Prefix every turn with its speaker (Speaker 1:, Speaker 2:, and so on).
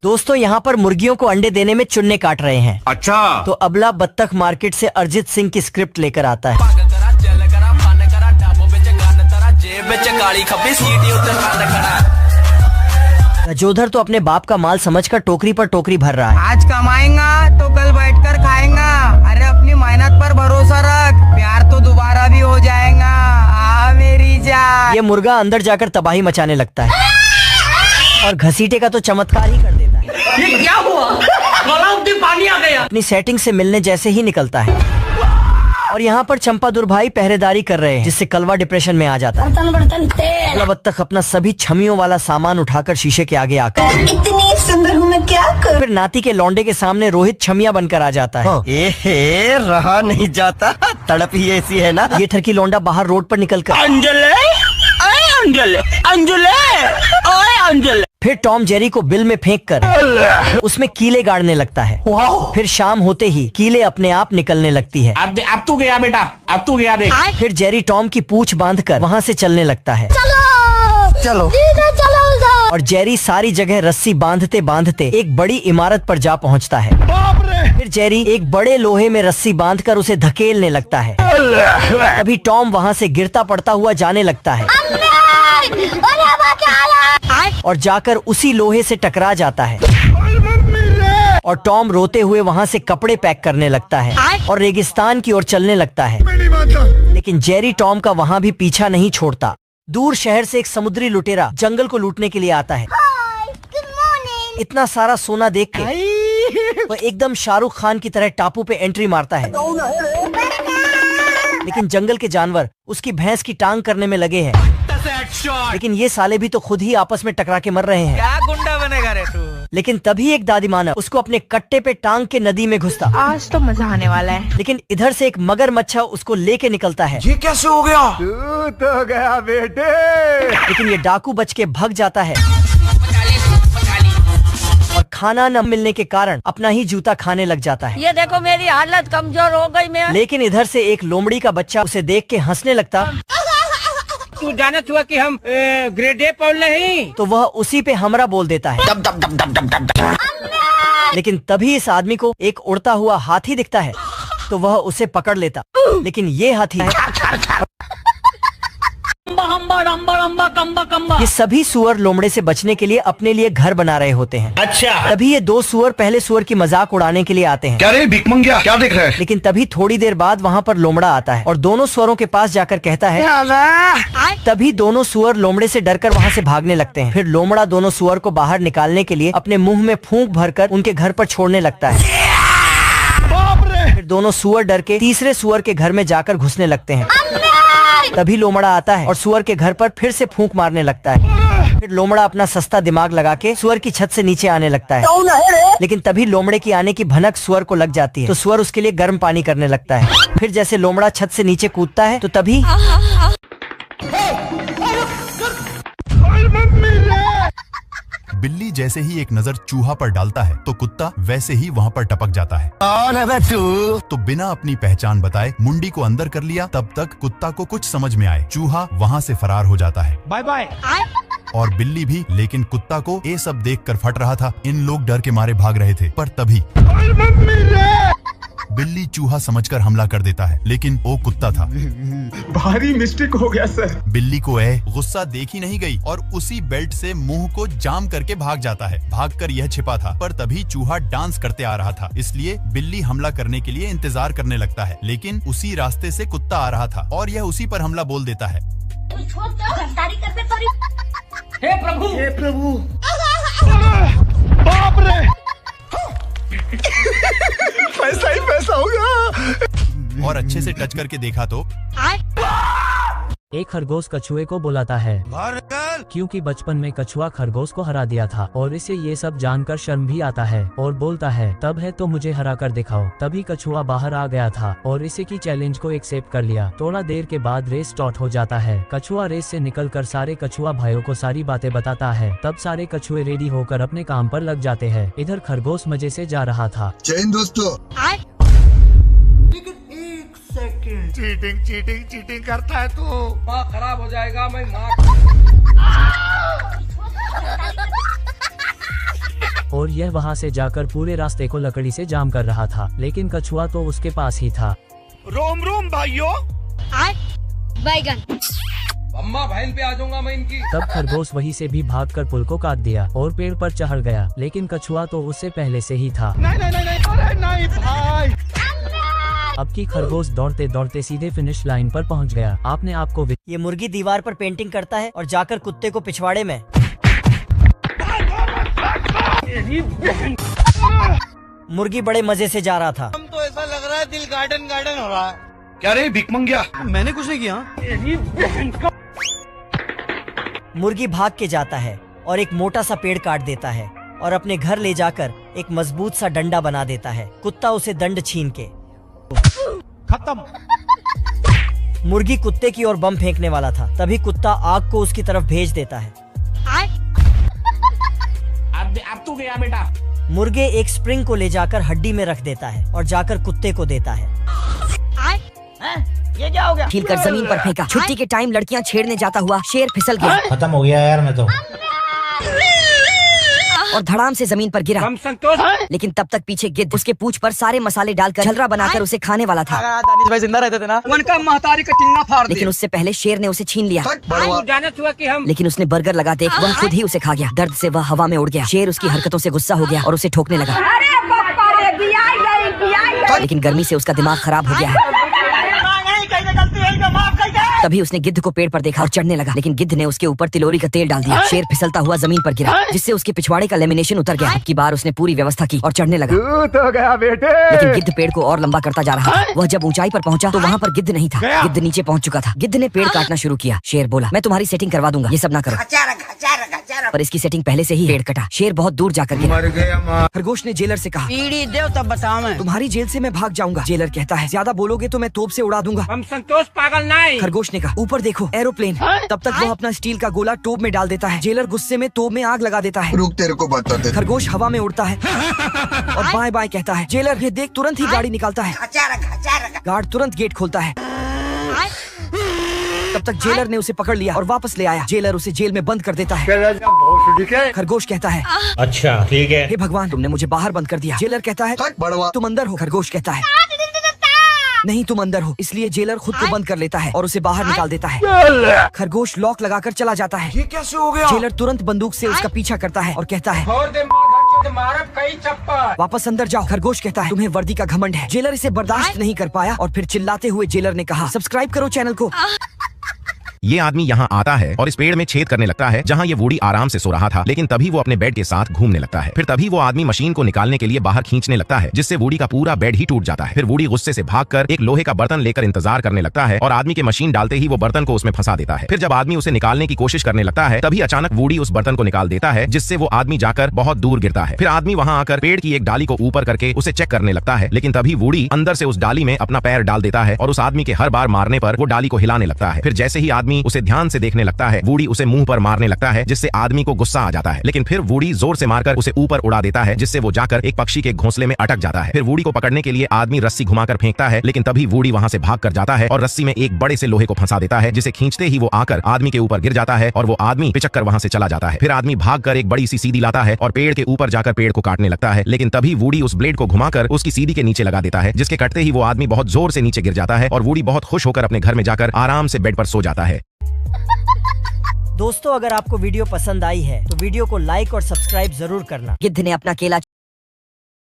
Speaker 1: दोस्तों यहाँ पर मुर्गियों को अंडे देने में चुन्ने काट रहे हैं।
Speaker 2: अच्छा,
Speaker 1: तो अबला बत्तख मार्केट से अरिजीत सिंह की स्क्रिप्ट लेकर आता है। रजोधर तो अपने बाप का माल समझकर टोकरी पर टोकरी भर रहा है।
Speaker 3: आज कमाएंगा तो कल बैठकर खाएंगा। अरे अपनी मेहनत पर भरोसा रख, प्यार तो दोबारा भी हो जाएगा। आ मेरी जान।
Speaker 1: ये मुर्गा अंदर जाकर तबाही मचाने लगता है और घसीटे का तो चमत्कार ही कर देता है।
Speaker 4: ये क्या हुआ? गलाव में पानी आ गया।
Speaker 1: अपनी सेटिंग से मिलने जैसे ही निकलता है और यहाँ पर चंपादुर भाई पहरेदारी कर रहे हैं, जिससे कलवा डिप्रेशन में आ जाता है। अबला बत्तख अपना सभी छमियों वाला सामान उठाकर शीशे के आगे आकर
Speaker 5: इतनी सुंदर हूँ मैं क्या करूं?
Speaker 1: फिर नाती के लौंडे के सामने रोहित छमिया बनकर आ जाता है।
Speaker 6: एहे, रहा नहीं जाता, तड़प ही ऐसी है ना।
Speaker 1: ये ठरकी लौंडा बाहर रोड पर निकलकर
Speaker 4: अंजले, अंजले, अंजले, ओए अंजले।
Speaker 1: फिर टॉम जेरी को बिल में फेंककर उसमें कीले गाड़ने लगता है। फिर शाम होते ही कीले अपने आप निकलने लगती है।
Speaker 4: अब तू गया बेटा, अब तू गया देख।
Speaker 1: फिर जेरी टॉम की पूंछ बांधकर वहाँ से चलने लगता है।
Speaker 5: चलो
Speaker 1: और जेरी सारी जगह रस्सी बांधते बांधते एक बड़ी इमारत पर जा पहुँचता है। फिर जेरी एक बड़े लोहे में रस्सी बांधकर उसे धकेलने लगता है। अभी टॉम वहाँ से गिरता पड़ता हुआ जाने लगता है और जाकर उसी लोहे से टकरा जाता है और टॉम रोते हुए वहाँ से कपड़े पैक करने लगता है और रेगिस्तान की ओर चलने लगता है। लेकिन जेरी टॉम का वहाँ भी पीछा नहीं छोड़ता। दूर शहर से एक समुद्री लुटेरा जंगल को लूटने के लिए आता है। इतना सारा सोना देख के वो एकदम शाहरुख खान की तरह टापू पे एंट्री मारता है। लेकिन जंगल के जानवर उसकी भैंस की टांग करने में लगे हैं। लेकिन ये साले भी तो खुद ही आपस में टकरा के मर रहे हैं।
Speaker 3: क्या गुंडा बनेगा रे तू?
Speaker 1: लेकिन तभी एक दादी मानव उसको अपने कट्टे पे टांग के नदी में घुसता।
Speaker 7: आज तो मजा आने वाला है।
Speaker 1: लेकिन इधर से एक मगरमच्छ उसको लेके निकलता है।
Speaker 2: ये कैसे हो गया?
Speaker 6: तू तो गया बेटे।
Speaker 1: लेकिन ये डाकू बच के भाग जाता है और खाना न मिलने के कारण अपना ही जूता खाने लग जाता है।
Speaker 7: ये देखो मेरी हालत कमजोर हो गई मैं।
Speaker 1: लेकिन इधर से एक लोमड़ी का बच्चा उसे देख के हंसने लगता।
Speaker 3: तू जानत हुआ कि हम ग्रेड ए पढ़ नहीं।
Speaker 1: तो वह उसी पे हमरा बोल देता है। लेकिन तभी इस आदमी को एक उड़ता हुआ हाथी दिखता है तो वह उसे पकड़ लेता। लेकिन ये हाथी ये सभी सुअर लोमड़े से बचने के लिए अपने लिए घर बना रहे होते हैं।
Speaker 4: अच्छा,
Speaker 1: तभी ये दो सुअर पहले सुअर की मजाक उड़ाने के लिए आते हैं।
Speaker 2: क्या रे भिखमंगिया, क्या देख रहा है?
Speaker 1: लेकिन तभी थोड़ी देर बाद वहाँ पर लोमड़ा आता है और दोनों सुअरों के पास जाकर कहता है। तभी दोनों सुअर लोमड़े से डरकर वहाँ से भागने लगते हैं। फिर लोमड़ा दोनों सुअर को बाहर निकालने के लिए अपने मुंह में फूंक भरकर उनके घर पर छोड़ने लगता है। फिर दोनों सुअर डर के तीसरे सुअर के घर में जाकर घुसने लगते हैं। तभी लोमड़ा आता है और सुअर के घर पर फिर से फूंक मारने लगता है। फिर लोमड़ा अपना सस्ता दिमाग लगा के सुअर की छत से नीचे आने लगता है। लेकिन तभी लोमड़े की आने की भनक सुअर को लग जाती है तो सुअर उसके लिए गर्म पानी करने लगता है। फिर जैसे लोमड़ा छत से नीचे कूदता है तो तभी
Speaker 8: बिल्ली जैसे ही एक नजर चूहा पर डालता है तो कुत्ता वैसे ही वहाँ पर टपक जाता है।
Speaker 6: कौन है बे तू?
Speaker 8: तो बिना अपनी पहचान बताए मुंडी को अंदर कर लिया। तब तक कुत्ता को कुछ समझ में आए, चूहा वहाँ से फरार हो जाता है।
Speaker 3: Bye bye.
Speaker 8: और बिल्ली भी। लेकिन कुत्ता को ये सब देखकर फट रहा था। इन लोग डर के मारे भाग रहे थे। पर तभी बिल्ली चूहा समझकर हमला कर देता है। लेकिन वो कुत्ता था।
Speaker 2: भारी मिस्टेक हो गया सर।
Speaker 8: बिल्ली को गुस्सा देखी नहीं गई और उसी बेल्ट से मुंह को जाम करके भाग जाता है। भागकर यह छिपा था। पर तभी चूहा डांस करते आ रहा था, इसलिए बिल्ली हमला करने के लिए इंतजार करने लगता है। लेकिन उसी रास्ते से कुत्ता आ रहा था और यह उसी पर हमला बोल देता है।
Speaker 3: हे प्रभु, हे प्रभु।
Speaker 2: बाप रे, पैसा ही पैसा होगा।
Speaker 8: और अच्छे से टच करके देखा तो
Speaker 1: एक खरगोश कछुए को बुलाता है क्योंकि बचपन में कछुआ खरगोश को हरा दिया था और इसे ये सब जानकर शर्म भी आता है और बोलता है तब है तो मुझे हरा कर दिखाओ। तभी कछुआ बाहर आ गया था और इसे की चैलेंज को एक्सेप्ट कर लिया। थोड़ा देर के बाद रेस स्टार्ट हो जाता है। कछुआ रेस से निकलकर सारे कछुआ भाइयों को सारी बातें बताता है। तब सारे कछुए रेडी होकर अपने काम पर लग जाते हैं। इधर खरगोश मजे से जा रहा था।
Speaker 2: जैन दोस्तों,
Speaker 4: चीटिंग चीटिंग चीटिंग करता है तू।
Speaker 3: माँ खराब हो जाएगा। मैं
Speaker 1: और
Speaker 9: और यह वहाँ से जाकर पूरे रास्ते को लकड़ी से जाम कर रहा था, लेकिन कछुआ तो उसके पास ही था।
Speaker 4: रोम रोम भाइयों।
Speaker 7: बैगन
Speaker 3: अम्मा बहन पे आ जाऊंगा मैं इनकी।
Speaker 9: तब खरगोश वहीं से भी भागकर पुल को काट दिया और पेड़ पर चढ़ गया, लेकिन कछुआ तो उससे पहले से ही था।
Speaker 4: नहीं भाई।
Speaker 9: अब की खरगोश दौड़ते दौड़ते सीधे फिनिश लाइन पर पहुंच गया। आपने आपको
Speaker 1: ये मुर्गी दीवार पर पेंटिंग करता है और जाकर कुत्ते को पिछवाड़े में। मुर्गी बड़े मजे से जा रहा था।
Speaker 3: हम तो ऐसा लग रहा है दिल गार्डन गार्डन हो रहा है।
Speaker 2: क्या रे भिख मंगिया?
Speaker 3: मैंने कुछ नहीं किया।
Speaker 1: मुर्गी भाग के जाता है और एक मोटा सा पेड़ काट देता है और अपने घर ले जाकर एक मजबूत सा डंडा बना देता है। कुत्ता उसे दंड छीन के
Speaker 4: खत्म।
Speaker 1: मुर्गी कुत्ते की ओर बम फेंकने वाला था, तभी कुत्ता आग को उसकी तरफ भेज देता है।
Speaker 4: अब तू गया बेटा।
Speaker 1: मुर्गे एक स्प्रिंग को ले जाकर हड्डी में रख देता है और जाकर कुत्ते को देता है।
Speaker 3: ये क्या हो गया?
Speaker 10: छीलकर जमीन पर फेंका। छुट्टी के टाइम लड़कियां छेड़ने जाता हुआ शेर फिसल गया।
Speaker 6: खत्म हो गया यार मैं तो।
Speaker 10: और धड़ाम से जमीन पर गिरा।
Speaker 3: हम संतोष।
Speaker 10: लेकिन तब तक पीछे गिद्ध उसके पूंछ पर सारे मसाले डालकर छलरा बनाकर उसे खाने वाला था।
Speaker 3: दानिश भाई जिंदा रहते थे ना, उनका महतारी का टिंगा फाड़ दिया।
Speaker 10: लेकिन उससे पहले शेर ने उसे छीन लिया।
Speaker 3: जानत हुआ कि हम।
Speaker 10: लेकिन उसने बर्गर लगा देख वह खुद ही उसे खा गया। दर्द से वह हवा में उड़ गया। शेर उसकी हरकतों से गुस्सा हो गया और उसे ठोकने लगा। लेकिन गर्मी से उसका दिमाग खराब हो गया है। तभी उसने गिद्ध को पेड़ पर देखा और चढ़ने लगा, लेकिन गिद्ध ने उसके ऊपर तिलोरी का तेल डाल दिया। शेर फिसलता हुआ जमीन पर गिरा, जिससे उसके पिछवाड़े का लेमिनेशन उतर गया। अब की बार उसने पूरी व्यवस्था की और चढ़ने लगा।
Speaker 2: तो गया बेटे।
Speaker 10: लेकिन गिद्ध पेड़ को और लंबा करता जा रहा था। वह जब ऊंचाई पर पहुंचा तो वहाँ पर गिद्ध नहीं था। गिद्ध नीचे पहुंच चुका था। गिद्ध ने पेड़ काटना शुरू किया। शेर बोला, मैं तुम्हारी सेटिंग करवा दूंगा, ये सब ना करो। पर इसकी सेटिंग पहले से ही पेड़ कटा। शेर बहुत दूर जाकर गिरा। खरगोश ने जेलर से कहा,
Speaker 3: पीढ़ी दो तब बताओ मैं।
Speaker 10: तुम्हारी जेल से मैं भाग जाऊंगा। जेलर कहता है, ज्यादा बोलोगे तो मैं तोप से उड़ा दूंगा।
Speaker 3: हम संतोष पागल नहीं।
Speaker 10: खरगोश ने कहा, ऊपर देखो एरोप्लेन। तब तक वो अपना स्टील का गोला टोप में डाल देता है। जेलर गुस्से में तोप में आग लगा देता है।
Speaker 2: रुक तेरे को बताते।
Speaker 10: खरगोश हवा में उड़ता है और बाएं बाएं कहता है, जेलर ये देख। तुरंत ही गाड़ी निकालता है। गार्ड तुरंत गेट खोलता है। तब तक जेलर ने उसे पकड़ लिया और वापस ले आया। जेलर उसे जेल में बंद कर देता है। खरगोश कहता है,
Speaker 6: अच्छा ठीक है।
Speaker 10: हे भगवान, तुमने मुझे बाहर बंद कर दिया। जेलर कहता है,
Speaker 2: बड़वा
Speaker 10: तुम अंदर हो। खरगोश कहता है, नहीं तुम अंदर हो। इसलिए जेलर खुद को बंद कर लेता है और उसे बाहर निकाल देता है। खरगोश लॉक लगाकर चला जाता है।
Speaker 2: ये कैसे हो गया?
Speaker 10: जेलर तुरंत बंदूक से उसका पीछा करता है और कहता है, वापस अंदर जाओ। खरगोश कहता है, तुम्हें वर्दी का घमंड है। जेलर इसे बर्दाश्त नहीं कर पाया और फिर चिल्लाते हुए जेलर ने कहा, सब्सक्राइब करो चैनल को।
Speaker 11: ये आदमी यहाँ आता है और इस पेड़ में छेद करने लगता है जहाँ ये वुडी आराम से सो रहा था, लेकिन तभी वो अपने बेड के साथ घूमने लगता है। फिर तभी वो आदमी मशीन को निकालने के लिए बाहर खींचने लगता है, जिससे वुडी का पूरा बेड ही टूट जाता है। फिर वुडी गुस्से से भागकर एक लोहे का बर्तन लेकर इंतजार करने लगता है और आदमी के मशीन डालते ही वो बर्तन को उसमें फंसा देता है। फिर जब आदमी उसे निकालने की कोशिश करने लगता है, तभी अचानक वुडी उस बर्तन को निकाल देता है, जिससे वो आदमी जाकर बहुत दूर गिरता है। फिर आदमी वहाँ आकर पेड़ की एक डाली को ऊपर करके उसे चेक करने लगता है, लेकिन तभी वुडी अंदर से उस डाली में अपना पैर डाल देता है और उस आदमी के हर बार मारने पर वो डाली को हिलाने लगता है। फिर जैसे ही आदमी उसे ध्यान से देखने लगता है, वुडी उसे मुंह पर मारने लगता है, जिससे आदमी को गुस्सा आ जाता है। लेकिन फिर वुडी जोर से मारकर उसे ऊपर उड़ा देता है, जिससे वो जाकर एक पक्षी के घोंसले में अटक जाता है। फिर वुडी को पकड़ने के लिए आदमी रस्सी घुमाकर फेंकता है, लेकिन तभी वुडी वहां से भाग कर जाता है और रस्सी में एक बड़े से लोहे को फंसा देता है, जिसे खींचते ही वो आकर आदमी के ऊपर गिर जाता है और वो आदमी पिचक कर वहां से चला जाता है। फिर आदमी भागकर एक बड़ी सी सीधी लाता है और पेड़ के ऊपर जाकर पेड़ को काटने लगता है, लेकिन तभी वुडी उस ब्लेड को घुमाकर उसकी सीधी के नीचे लगा देता है, जिसके कटते ही वो आदमी बहुत जोर से नीचे गिर जाता है और वुडी बहुत खुश होकर अपने घर में जाकर आराम से बेड पर सो जाता है।
Speaker 1: दोस्तों, अगर आपको वीडियो पसंद आई है तो वीडियो को लाइक और सब्सक्राइब जरूर करना।
Speaker 10: गिद्ध ने अपना केला